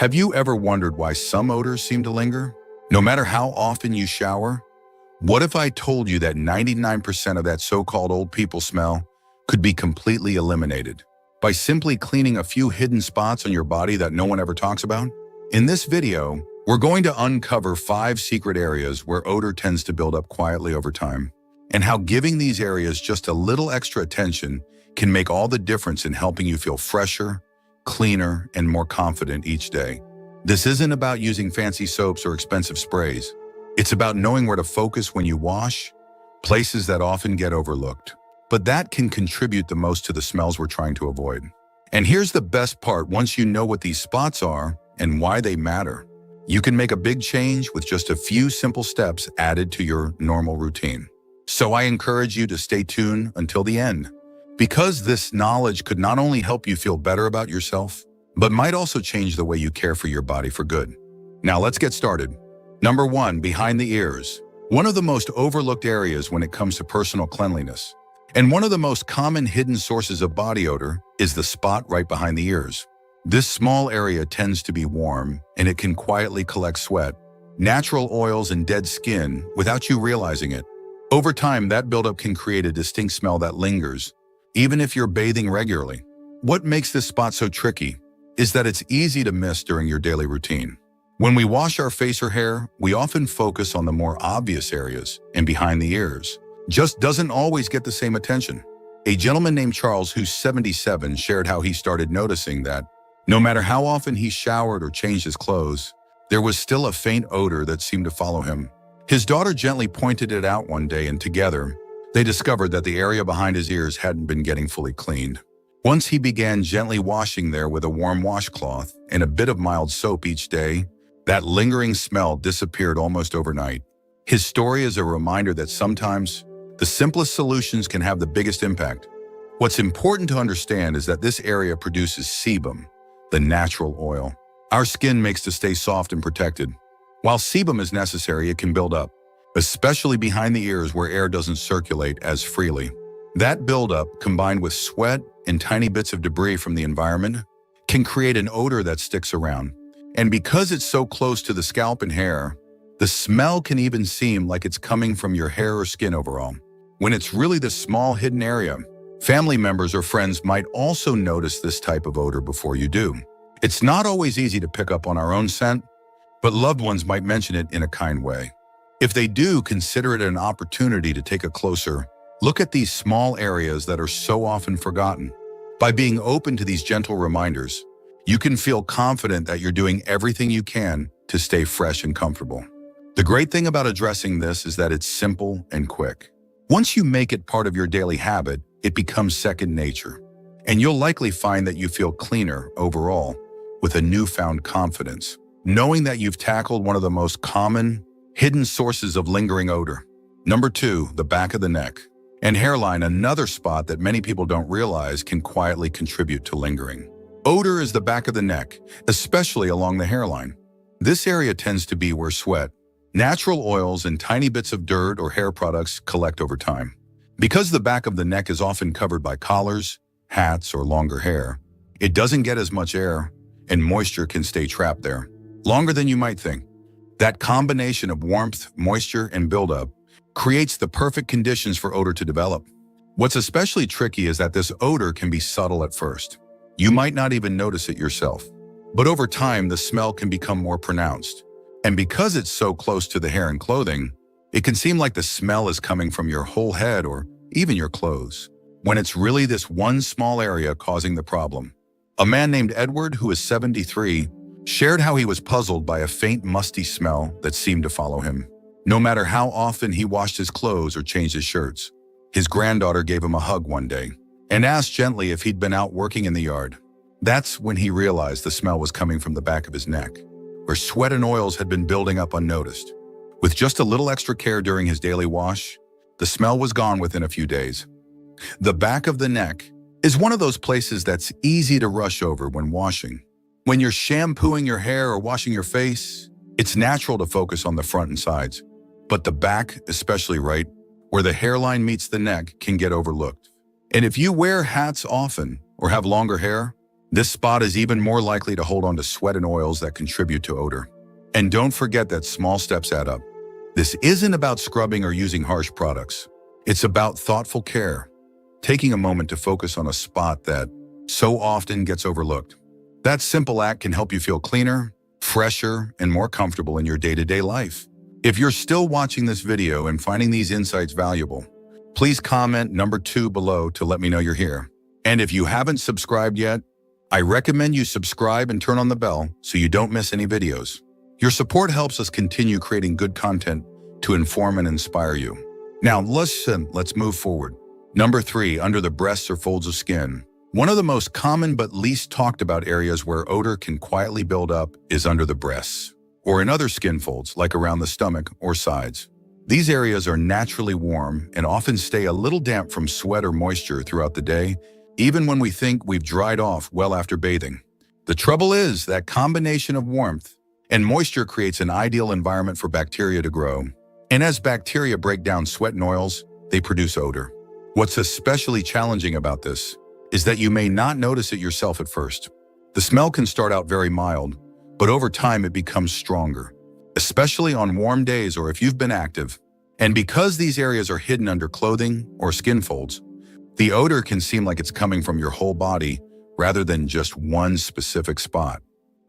Have you ever wondered why some odors seem to linger? No matter how often you shower? What if I told you that 99% of that so-called old people smell could be completely eliminated by simply cleaning a few hidden spots on your body that no one ever talks about? In this video, we're going to uncover 5 secret areas where odor tends to build up quietly over time, and how giving these areas just a little extra attention can make all the difference in helping you feel fresher, cleaner, and more confident each day. This isn't about using fancy soaps or expensive sprays. It's about knowing where to focus when you wash, places that often get overlooked, but that can contribute the most to the smells we're trying to avoid. And here's the best part: once you know what these spots are and why they matter, you can make a big change with just a few simple steps added to your normal routine. So I encourage you to stay tuned until the end, because this knowledge could not only help you feel better about yourself, but might also change the way you care for your body for good. Now let's get started. Number 1, behind the ears. One of the most overlooked areas when it comes to personal cleanliness, and one of the most common hidden sources of body odor, is the spot right behind the ears. This small area tends to be warm, and it can quietly collect sweat, natural oils, and dead skin without you realizing it. Over time, that buildup can create a distinct smell that lingers, even if you're bathing regularly. What makes this spot so tricky is that it's easy to miss during your daily routine. When we wash our face or hair, we often focus on the more obvious areas, and behind the ears just doesn't always get the same attention. A gentleman named Charles, who's 77, shared how he started noticing that no matter how often he showered or changed his clothes, there was still a faint odor that seemed to follow him. His daughter gently pointed it out one day, and together, they discovered that the area behind his ears hadn't been getting fully cleaned. Once he began gently washing there with a warm washcloth and a bit of mild soap each day, that lingering smell disappeared almost overnight. His story is a reminder that sometimes the simplest solutions can have the biggest impact. What's important to understand is that this area produces sebum, the natural oil our skin makes to stay soft and protected. While sebum is necessary, it can build up, especially behind the ears where air doesn't circulate as freely. That buildup, combined with sweat and tiny bits of debris from the environment, can create an odor that sticks around. And because it's so close to the scalp and hair, the smell can even seem like it's coming from your hair or skin overall, when it's really this small hidden area. Family members or friends might also notice this type of odor before you do. It's not always easy to pick up on our own scent, but loved ones might mention it in a kind way. If they do, consider it an opportunity to take a closer look at these small areas that are so often forgotten. By being open to these gentle reminders, you can feel confident that you're doing everything you can to stay fresh and comfortable. The great thing about addressing this is that it's simple and quick. Once you make it part of your daily habit, it becomes second nature, and you'll likely find that you feel cleaner overall, with a newfound confidence, knowing that you've tackled one of the most common hidden sources of lingering odor. Number 2, the back of the neck and hairline, another spot that many people don't realize can quietly contribute to lingering. Odor is the back of the neck, especially along the hairline. This area tends to be where sweat, natural oils, and tiny bits of dirt or hair products collect over time. Because the back of the neck is often covered by collars, hats, or longer hair, it doesn't get as much air, and moisture can stay trapped there longer than you might think. That combination of warmth, moisture, and buildup creates the perfect conditions for odor to develop. What's especially tricky is that this odor can be subtle at first. You might not even notice it yourself, but over time the smell can become more pronounced. And because it's so close to the hair and clothing, it can seem like the smell is coming from your whole head or even your clothes, when it's really this one small area causing the problem. A man named Edward, who is 73, shared how he was puzzled by a faint musty smell that seemed to follow him, no matter how often he washed his clothes or changed his shirts. His granddaughter gave him a hug one day and asked gently if he'd been out working in the yard. That's when he realized the smell was coming from the back of his neck, where sweat and oils had been building up unnoticed. With just a little extra care during his daily wash, the smell was gone within a few days. The back of the neck is one of those places that's easy to rush over when washing. When you're shampooing your hair or washing your face, it's natural to focus on the front and sides. But the back, especially right where the hairline meets the neck, can get overlooked. And if you wear hats often or have longer hair, This spot is even more likely to hold on to sweat and oils that contribute to odor. And don't forget that small steps add up. This isn't about scrubbing or using harsh products. It's about thoughtful care, taking a moment to focus on a spot that so often gets overlooked. That simple act can help you feel cleaner, fresher, and more comfortable in your day-to-day life. If you're still watching this video and finding these insights valuable, please comment number 2 below to let me know you're here. And if you haven't subscribed yet, I recommend you subscribe and turn on the bell so you don't miss any videos. Your support helps us continue creating good content to inform and inspire you. Now, let's move forward. Number 3, under the breasts or folds of skin. One of the most common but least talked about areas where odor can quietly build up is under the breasts, or in other skin folds like around the stomach or sides. These areas are naturally warm and often stay a little damp from sweat or moisture throughout the day, even when we think we've dried off well after bathing. The trouble is that combination of warmth and moisture creates an ideal environment for bacteria to grow. And as bacteria break down sweat and oils, they produce odor. What's especially challenging about this is that you may not notice it yourself at first. The smell can start out very mild, but over time it becomes stronger, especially on warm days or if you've been active. And because these areas are hidden under clothing or skin folds, the odor can seem like it's coming from your whole body rather than just one specific spot.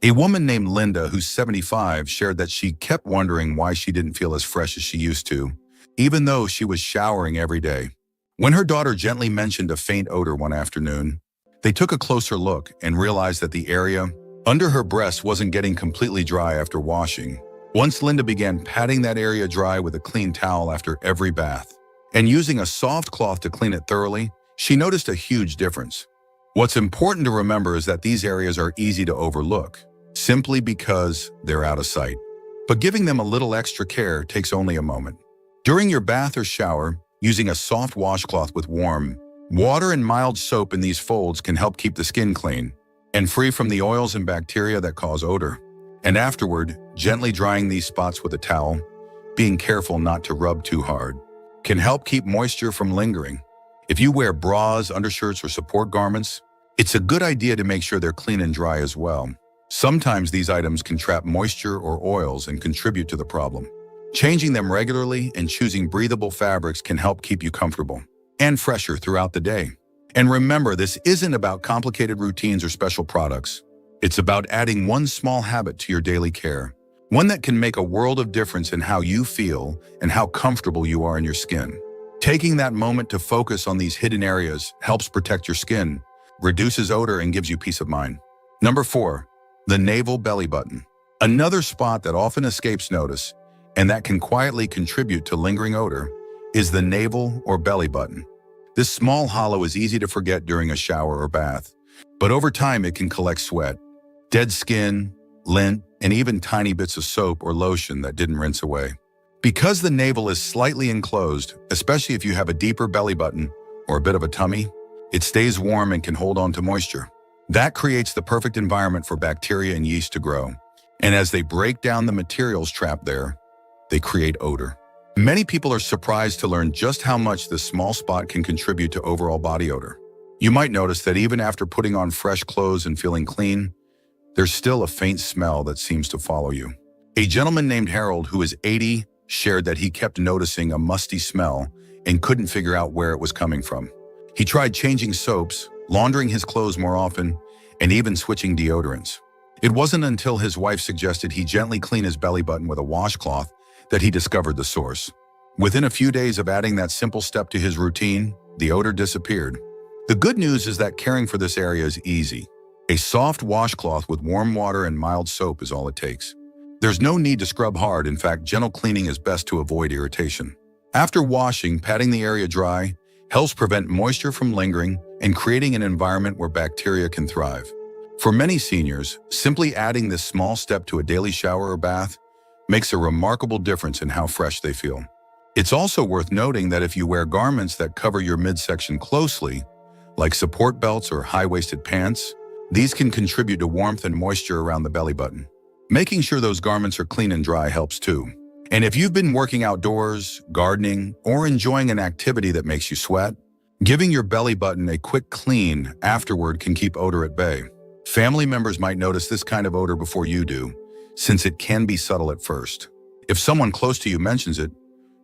A woman named Linda, who's 75, shared that she kept wondering why she didn't feel as fresh as she used to, even though she was showering every day. When her daughter gently mentioned a faint odor one afternoon, they took a closer look and realized that the area under her breast wasn't getting completely dry after washing. Once Linda began patting that area dry with a clean towel after every bath and using a soft cloth to clean it thoroughly, she noticed a huge difference. What's important to remember is that these areas are easy to overlook, simply because they're out of sight. But giving them a little extra care takes only a moment. During your bath or shower, using a soft washcloth with warm water and mild soap in these folds can help keep the skin clean and free from the oils and bacteria that cause odor. And afterward, gently drying these spots with a towel, being careful not to rub too hard, can help keep moisture from lingering. If you wear bras, undershirts, or support garments, it's a good idea to make sure they're clean and dry as well. Sometimes these items can trap moisture or oils and contribute to the problem. Changing them regularly and choosing breathable fabrics can help keep you comfortable and fresher throughout the day. And remember, this isn't about complicated routines or special products. It's about adding one small habit to your daily care, one that can make a world of difference in how you feel and how comfortable you are in your skin. Taking that moment to focus on these hidden areas helps protect your skin, reduces odor, and gives you peace of mind. Number 4, the navel belly button. Another spot that often escapes notice and that can quietly contribute to lingering odor is the navel or belly button. This small hollow is easy to forget during a shower or bath, but over time it can collect sweat, dead skin, lint, and even tiny bits of soap or lotion that didn't rinse away. Because the navel is slightly enclosed, especially if you have a deeper belly button or a bit of a tummy, it stays warm and can hold on to moisture. That creates the perfect environment for bacteria and yeast to grow. And as they break down the materials trapped there, they create odor. Many people are surprised to learn just how much this small spot can contribute to overall body odor. You might notice that even after putting on fresh clothes and feeling clean, there's still a faint smell that seems to follow you. A gentleman named Harold, who is 80, shared that he kept noticing a musty smell and couldn't figure out where it was coming from. He tried changing soaps, laundering his clothes more often, and even switching deodorants. It wasn't until his wife suggested he gently clean his belly button with a washcloth that he discovered the source. Within a few days of adding that simple step to his routine, the odor disappeared. The good news is that caring for this area is easy. A soft washcloth with warm water and mild soap is all it takes. There's no need to scrub hard. In fact, gentle cleaning is best to avoid irritation. After washing, patting the area dry helps prevent moisture from lingering and creating an environment where bacteria can thrive. For many seniors, simply adding this small step to a daily shower or bath makes a remarkable difference in how fresh they feel. It's also worth noting that if you wear garments that cover your midsection closely, like support belts or high-waisted pants, these can contribute to warmth and moisture around the belly button. Making sure those garments are clean and dry helps too. And if you've been working outdoors, gardening, or enjoying an activity that makes you sweat, giving your belly button a quick clean afterward can keep odor at bay. Family members might notice this kind of odor before you do, since it can be subtle at first. If someone close to you mentions it,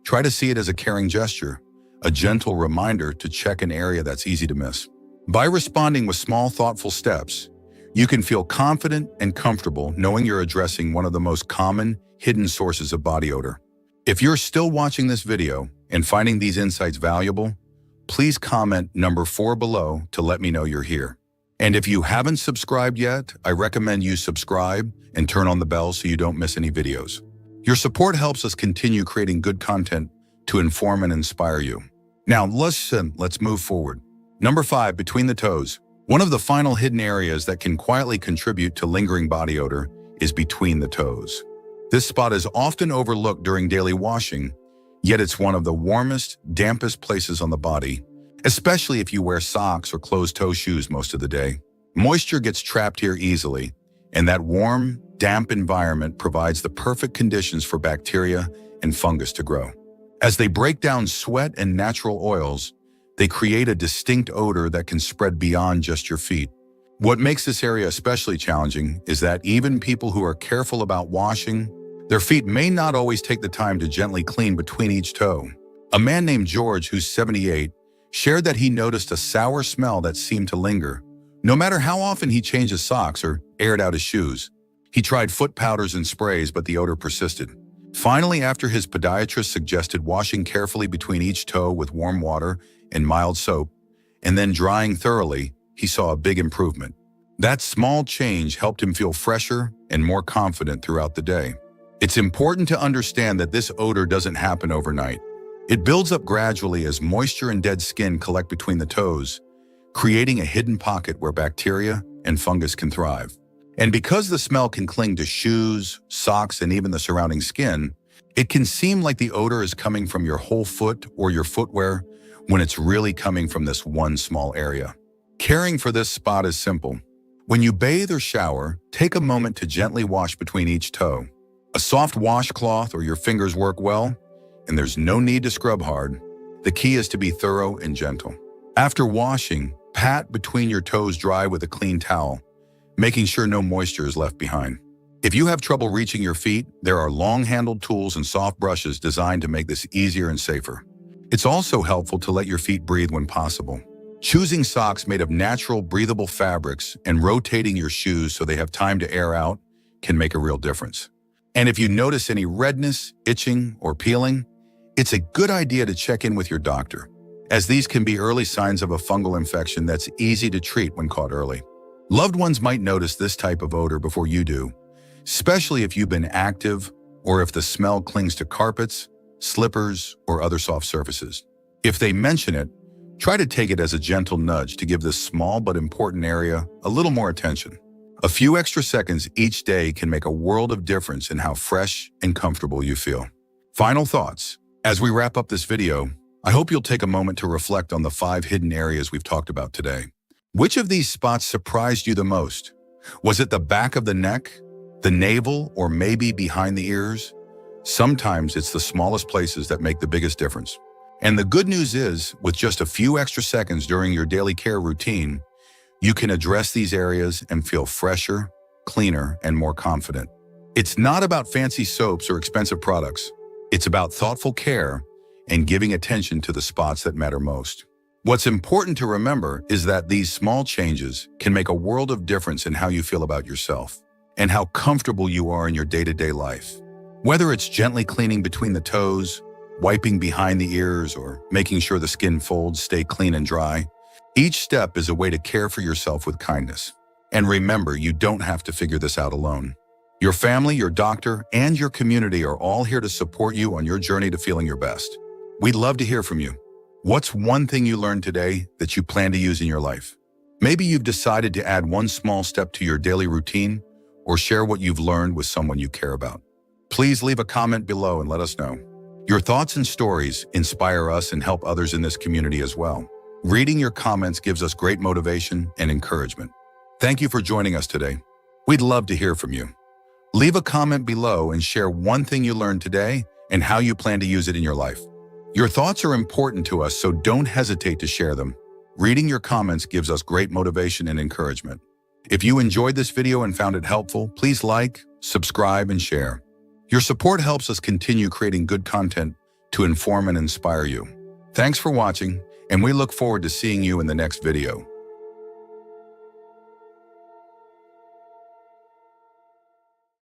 try to see it as a caring gesture, a gentle reminder to check an area that's easy to miss. By responding with small, thoughtful steps, you can feel confident and comfortable knowing you're addressing one of the most common, hidden sources of body odor. If you're still watching this video and finding these insights valuable, please comment number 4 below to let me know you're here. And if you haven't subscribed yet, I recommend you subscribe and turn on the bell so you don't miss any videos. Your support helps us continue creating good content to inform and inspire you. Now, let's move forward. Number 5, between the toes. One of the final hidden areas that can quietly contribute to lingering body odor is between the toes. This spot is often overlooked during daily washing, yet it's one of the warmest, dampest places on the body, especially if you wear socks or closed-toe shoes most of the day. Moisture gets trapped here easily, and that warm, damp environment provides the perfect conditions for bacteria and fungus to grow. As they break down sweat and natural oils, they create a distinct odor that can spread beyond just your feet. What makes this area especially challenging is that even people who are careful about washing, their feet may not always take the time to gently clean between each toe. A man named George, who's 78, shared that he noticed a sour smell that seemed to linger, no matter how often he changed his socks or aired out his shoes. He tried foot powders and sprays, but the odor persisted. Finally, after his podiatrist suggested washing carefully between each toe with warm water and mild soap, and then drying thoroughly, he saw a big improvement. That small change helped him feel fresher and more confident throughout the day. It's important to understand that this odor doesn't happen overnight. It builds up gradually as moisture and dead skin collect between the toes, creating a hidden pocket where bacteria and fungus can thrive. And because the smell can cling to shoes, socks, and even the surrounding skin, it can seem like the odor is coming from your whole foot or your footwear when it's really coming from this one small area. Caring for this spot is simple. When you bathe or shower, take a moment to gently wash between each toe. A soft washcloth or your fingers work well, and there's no need to scrub hard. The key is to be thorough and gentle. After washing, pat between your toes dry with a clean towel, making sure no moisture is left behind. If you have trouble reaching your feet, there are long-handled tools and soft brushes designed to make this easier and safer. It's also helpful to let your feet breathe when possible. Choosing socks made of natural, breathable fabrics and rotating your shoes so they have time to air out can make a real difference. And if you notice any redness, itching, or peeling, it's a good idea to check in with your doctor, as these can be early signs of a fungal infection that's easy to treat when caught early. Loved ones might notice this type of odor before you do, especially if you've been active or if the smell clings to carpets, slippers, or other soft surfaces. If they mention it, try to take it as a gentle nudge to give this small but important area a little more attention. A few extra seconds each day can make a world of difference in how fresh and comfortable you feel. Final thoughts. As we wrap up this video, I hope you'll take a moment to reflect on the 5 hidden areas we've talked about today. Which of these spots surprised you the most? Was it the back of the neck, the navel, or maybe behind the ears? Sometimes it's the smallest places that make the biggest difference. And the good news is, with just a few extra seconds during your daily care routine, you can address these areas and feel fresher, cleaner, and more confident. It's not about fancy soaps or expensive products. It's about thoughtful care and giving attention to the spots that matter most. What's important to remember is that these small changes can make a world of difference in how you feel about yourself and how comfortable you are in your day-to-day life. Whether it's gently cleaning between the toes, wiping behind the ears, or making sure the skin folds stay clean and dry, each step is a way to care for yourself with kindness. And remember, you don't have to figure this out alone. Your family, your doctor, and your community are all here to support you on your journey to feeling your best. We'd love to hear from you. What's one thing you learned today that you plan to use in your life? Maybe you've decided to add one small step to your daily routine or share what you've learned with someone you care about. Please leave a comment below and let us know. Your thoughts and stories inspire us and help others in this community as well. Reading your comments gives us great motivation and encouragement. Thank you for joining us today. We'd love to hear from you. Leave a comment below and share one thing you learned today and how you plan to use it in your life. Your thoughts are important to us, so don't hesitate to share them. Reading your comments gives us great motivation and encouragement. If you enjoyed this video and found it helpful, please like, subscribe, and share. Your support helps us continue creating good content to inform and inspire you. Thanks for watching, and we look forward to seeing you in the next video.